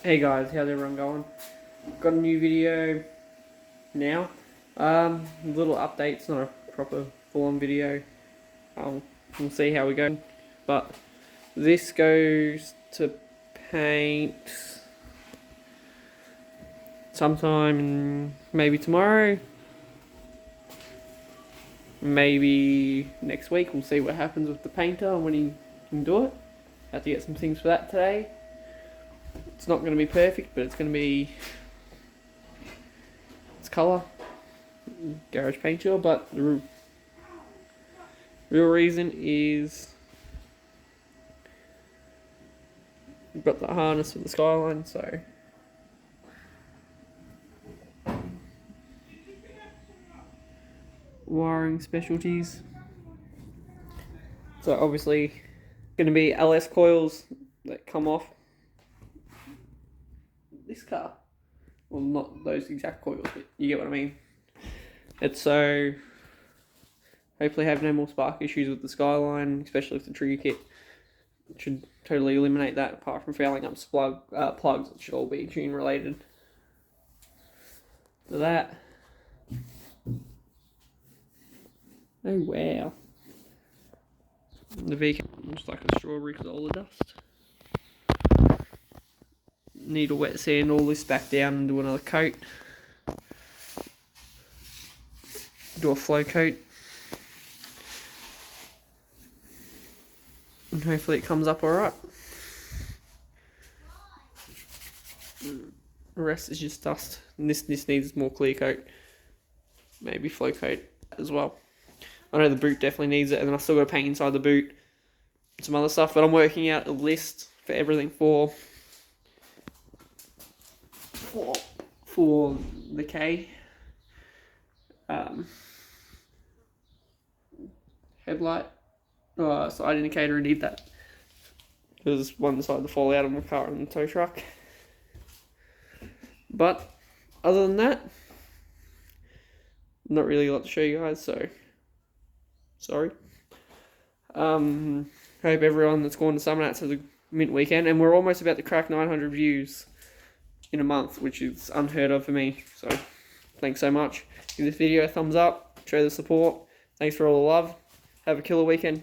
Hey guys, how's everyone going? Got a new video now. Little updates, not a proper full-on video. We'll see how we go. But this goes to paint sometime maybe tomorrow, maybe next week. We'll see what happens with the painter and when he can do it. Have to get some things for that today. It's not going to be perfect, but it's going to be its colour, garage paint job. But the real reason is we've got the harness for the Skyline, so wiring specialties. So obviously going to be LS coils that come off this car. Well, not those exact coils, but you get what I mean. It's so hopefully have no more spark issues with the Skyline, especially with the trigger kit. It should totally eliminate that, apart from fouling up plugs, which should all be tune related. So that. Oh wow. The V looks like a strawberry because of all the dust. Need a wet sand all this back down and do another coat. Do a flow coat. And hopefully it comes up alright. The rest is just dust. And this needs more clear coat. Maybe flow coat as well. I know the boot definitely needs it, and then I've still got to paint inside the boot. Some other stuff, but I'm working out a list for everything for the K. Headlight, side indicator, I need that because one side to fall out of my car in the tow truck. But other than that, not really a lot to show you guys, so sorry. Hope everyone that's going to Summer Nats has a mint weekend, and we're almost about to crack 900 views in a month, which is unheard of for me. So thanks so much. Give this video a thumbs up, show the support. Thanks for all the love. Have a killer weekend.